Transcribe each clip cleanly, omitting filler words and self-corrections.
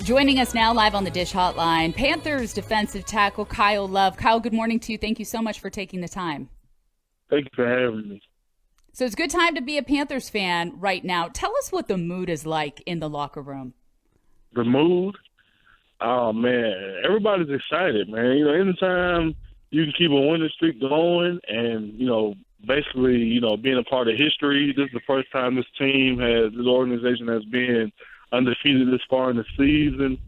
Joining us now live on the Dish Hotline, Panthers defensive tackle Kyle Love. Kyle, good morning to you. Thank you so much for taking the time. Thank you for having me. So it's a good time to be a Panthers fan right now. Tell us what the mood is like in the locker room. The mood? Oh, man. Everybody's excited, man. Anytime you can keep a winning streak going and, basically, being a part of history, this is the first time this organization has been undefeated this far in the season.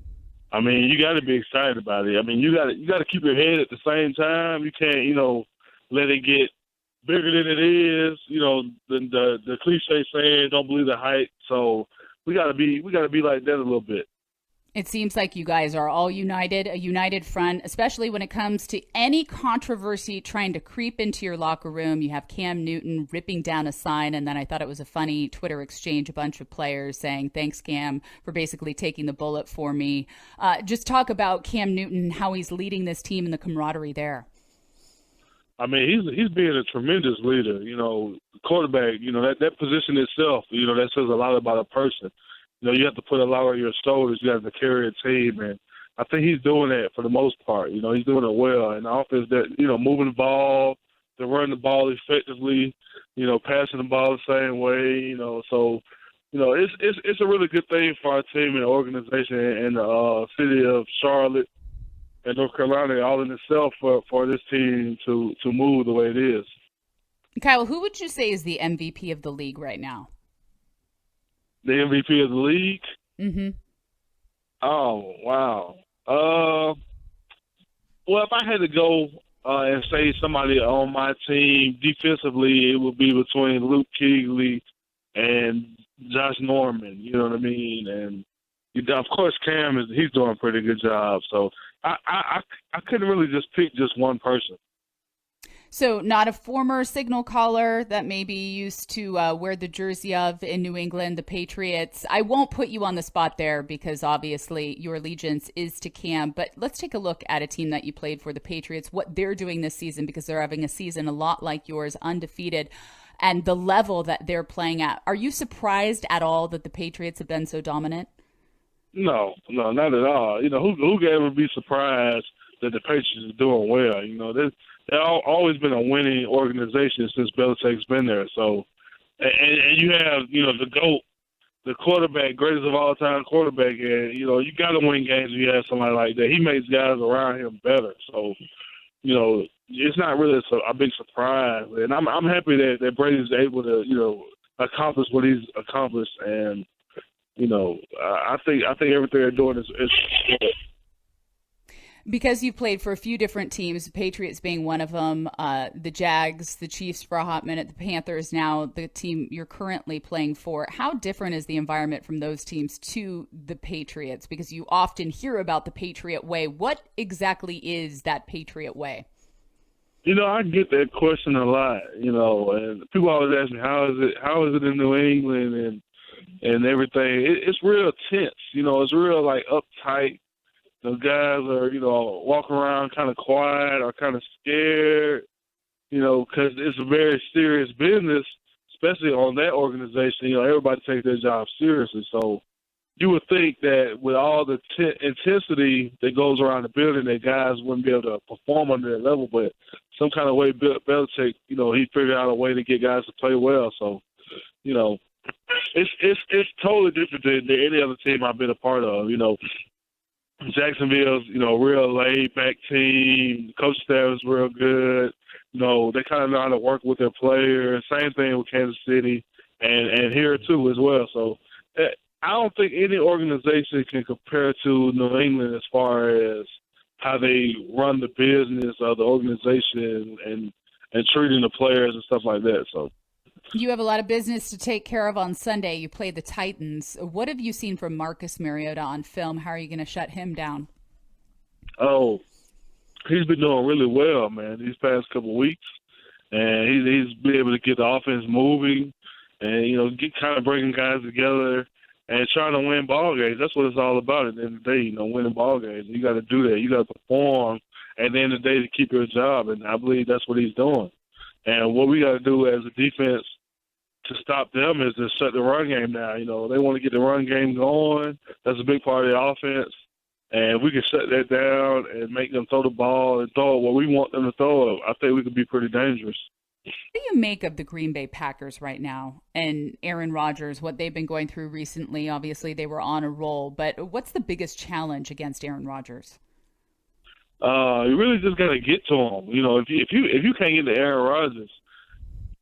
I mean, you got to be excited about it. I mean, you got to keep your head at the same time. You can't, let it get bigger than it is. The cliche saying, "Don't believe the hype." So we got to be like that a little bit. It seems like you guys are all united, a united front, especially when it comes to any controversy trying to creep into your locker room. You have Cam Newton ripping down a sign, and then I thought it was a funny Twitter exchange, a bunch of players saying, "Thanks, Cam, for basically taking the bullet for me." Just talk about Cam Newton, how he's leading this team and the camaraderie there. I mean, he's being a tremendous leader. Quarterback, that position itself, that says a lot about a person. You have to put a lot on your shoulders. You have to carry a team, and I think he's doing that for the most part. He's doing it well. And the offense that, moving the ball, to run the ball effectively, passing the ball the same way, So, it's a really good thing for our team and the organization and the city of Charlotte and North Carolina all in itself for this team to move the way it is. Kyle, who would you say is the MVP of the league right now? The MVP of the league? Mm-hmm. Oh, wow. Well, if I had to go and say somebody on my team defensively, it would be between Luke Kuechly and Josh Norman. You know what I mean? And of course, Cam he's doing a pretty good job. So I couldn't really just pick just one person. So not a former signal caller that maybe used to wear the jersey of in New England, the Patriots. I won't put you on the spot there because obviously your allegiance is to Cam. But let's take a look at a team that you played for, the Patriots, what they're doing this season, because they're having a season a lot like yours, undefeated, and the level that they're playing at. Are you surprised at all that the Patriots have been so dominant? No, not at all. Who could ever be surprised that the Patriots are doing well? They've always been a winning organization since Belichick's been there. So, and you have, the GOAT, the quarterback, greatest of all time quarterback, and, you got to win games when you have somebody like that. He makes guys around him better. So, it's not really a big surprise. And I'm happy that Brady's able to, accomplish what he's accomplished. And, I think everything they're doing is good. Because you played for a few different teams, the Patriots being one of them, the Jags, the Chiefs for a hot minute, the Panthers now, the team you're currently playing for. How different is the environment from those teams to the Patriots? Because you often hear about the Patriot way. What exactly is that Patriot way? I get that question a lot, and people always ask me, how is it in New England and everything. It's real tense, it's real uptight. The guys are, walking around kind of quiet or kind of scared, because it's a very serious business, especially on that organization. Everybody takes their job seriously. So you would think that with all the intensity that goes around the building, that guys wouldn't be able to perform under that level. But some kind of way, Belichick, he figured out a way to get guys to play well. So, it's totally different than any other team I've been a part of. Jacksonville's, real laid-back team. The coaching staff is real good. They kind of know how to work with their players. Same thing with Kansas City and here, too, as well. So I don't think any organization can compare to New England as far as how they run the business of the organization and treating the players and stuff like that. So you have a lot of business to take care of on Sunday. You play the Titans. What have you seen from Marcus Mariota on film? How are you going to shut him down? Oh, he's been doing really well, man, these past couple of weeks. And he's been able to get the offense moving and, get kind of bringing guys together and trying to win ball games. That's what it's all about at the end of the day, winning ball games. You got to do that. You got to perform at the end of the day to keep your job, and I believe that's what he's doing. And what we got to do as a defense to stop them is to shut the run game down. You know, they want to get the run game going. That's a big part of the offense. And we can shut that down and make them throw the ball and throw it where we want them to throw it. I think we could be pretty dangerous. What do you make of the Green Bay Packers right now and Aaron Rodgers, what they've been going through recently? Obviously, they were on a roll, but what's the biggest challenge against Aaron Rodgers? You really just got to get to him. You know, if you can't get to Aaron Rodgers,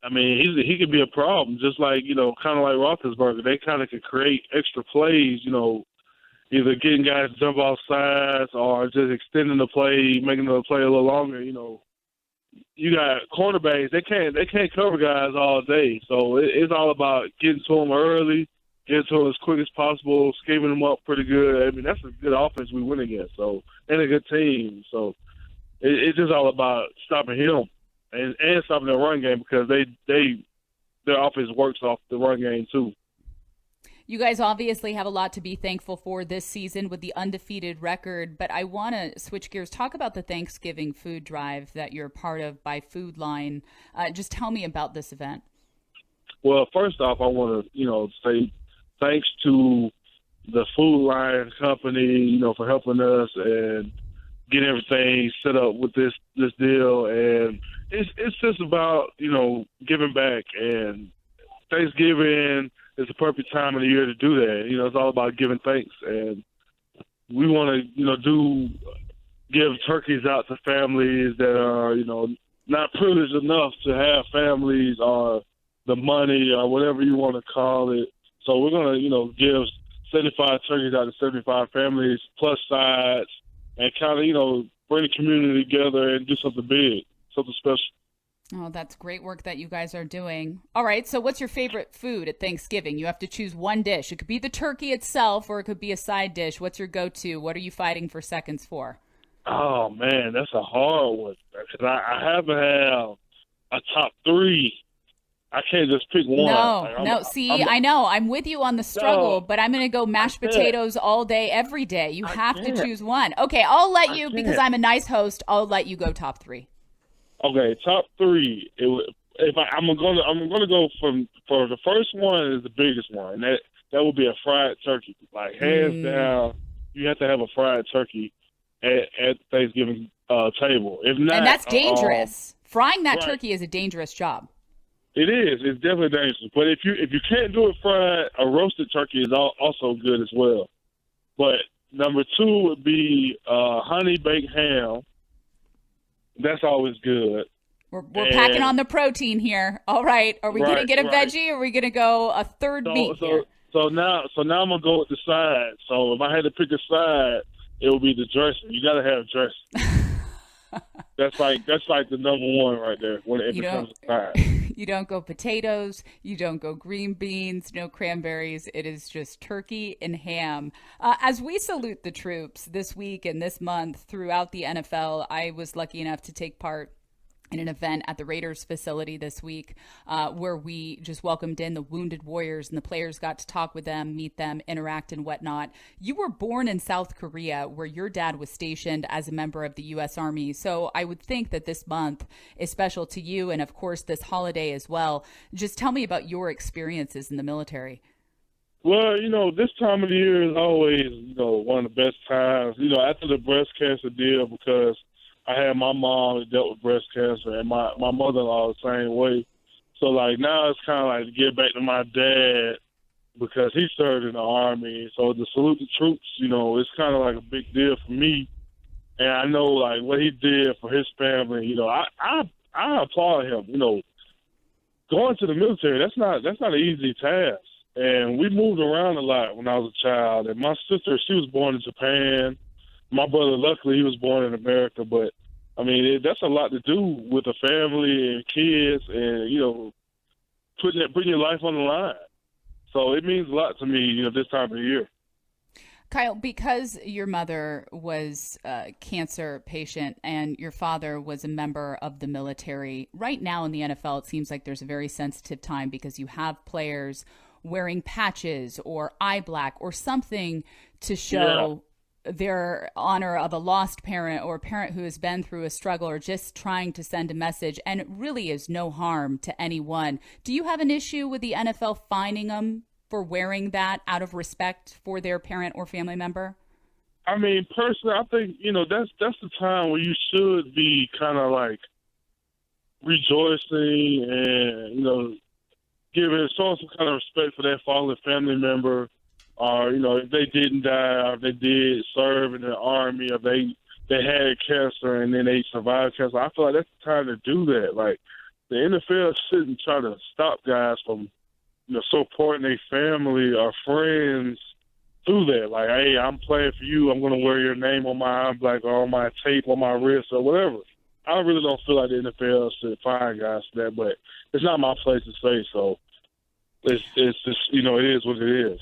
I mean, he could be a problem. Just like, you know, kind of like Roethlisberger, they kind of could create extra plays. You know, either getting guys to jump off sides or just extending the play, making the play a little longer. You know, you got cornerbacks; they can't cover guys all day. So it's all about getting to them early, getting to them as quick as possible, scheming them up pretty good. I mean, that's a good offense we win against. So and a good team. So it's just all about stopping him and stopping their run game because their offense works off the run game too. You guys obviously have a lot to be thankful for this season with the undefeated record, but I want to switch gears. Talk about the Thanksgiving food drive that you're part of by Food Line. Just tell me about this event. Well, first off, I want to, say thanks to the Food Line company, for helping us and getting everything set up with this deal. And it's just about, giving back, and Thanksgiving is the perfect time of the year to do that. It's all about giving thanks, and we want to, give turkeys out to families that are, not privileged enough to have families or the money or whatever you want to call it. So we're going to, give 75 turkeys out to 75 families plus sides and kind of, bring the community together and do something big, something special. Oh, that's great work that you guys are doing. All right, so what's your favorite food at Thanksgiving? You have to choose one dish. It could be the turkey itself or it could be a side dish. What's your go-to? What are you fighting for seconds for? Oh, man, that's a hard one. Because I haven't had a top three. I can't just pick one. I know. I'm with you on the struggle, but I'm going to go mashed potatoes all day, every day. You have to choose one. Okay, I'll let you, because I'm a nice host, I'll let you go top three. Okay, top three. I'm gonna go for the first one is the biggest one, and that would be a fried turkey. Like hands down, you have to have a fried turkey at Thanksgiving table. If not, and that's dangerous. Frying that turkey is a dangerous job. It is. It's definitely dangerous. But if you can't do it fried, a roasted turkey is also good as well. But number two would be honey baked ham. That's always good. We're packing on the protein here. All right. Are we going to get a veggie, or are we going to go a third meat here? So now I'm going to go with the side. So if I had to pick a side, it would be the dressing. You got to have dressing. That's like the number one right there when it becomes a side. You don't go potatoes. You don't go green beans, no cranberries. It is just turkey and ham. As we salute the troops this week and this month throughout the NFL, I was lucky enough to take part in an event at the Raiders facility this week where we just welcomed in the wounded warriors, and the players got to talk with them, meet them, interact and whatnot. You were born in South Korea, where your dad was stationed as a member of the U.S. Army. So I would think that this month is special to you, and of course this holiday as well. Just tell me about your experiences in the military. Well, this time of the year is always, one of the best times, after the breast cancer deal, because I had my mom that dealt with breast cancer, and my mother-in-law the same way. So, now it's kind of like to get back to my dad because he served in the Army. So to salute the troops, it's kind of like a big deal for me. And I know, what he did for his family, I applaud him. Going to the military, that's not an easy task. And we moved around a lot when I was a child. And my sister, she was born in Japan. My brother, luckily, he was born in America, but, that's a lot to do with a family and kids and, putting your life on the line. So it means a lot to me, this time of the year. Kyle, because your mother was a cancer patient and your father was a member of the military, right now in the NFL, it seems like there's a very sensitive time because you have players wearing patches or eye black or something to show their honor of a lost parent or a parent who has been through a struggle, or just trying to send a message. And it really is no harm to anyone. Do you have an issue with the NFL fining them for wearing that out of respect for their parent or family member? I mean, personally, I think, that's the time where you should be kind of like rejoicing and, showing some kind of respect for that fallen family member, or, if they didn't die, or if they did serve in the Army, or they had cancer and then they survived cancer. I feel like that's the time to do that. Like, the NFL shouldn't try to stop guys from, supporting their family or friends through that. Like, hey, I'm playing for you. I'm going to wear your name on my arm, like, or on my tape, on my wrist, or whatever. I really don't feel like the NFL should fine guys for that, but it's not my place to say, so it's just, it is what it is.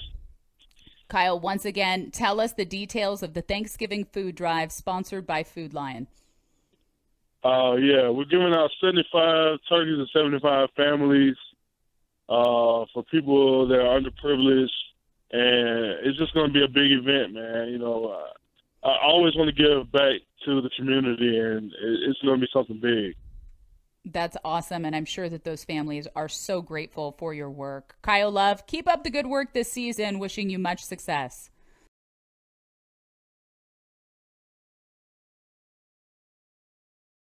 Kyle, once again, tell us the details of the Thanksgiving food drive sponsored by Food Lion. Yeah, we're giving out 75 turkeys to 75 families for people that are underprivileged, and it's just going to be a big event, man. I always want to give back to the community, and it's going to be something big. That's awesome, and I'm sure that those families are so grateful for your work. Kyle Love, keep up the good work this season. Wishing you much success.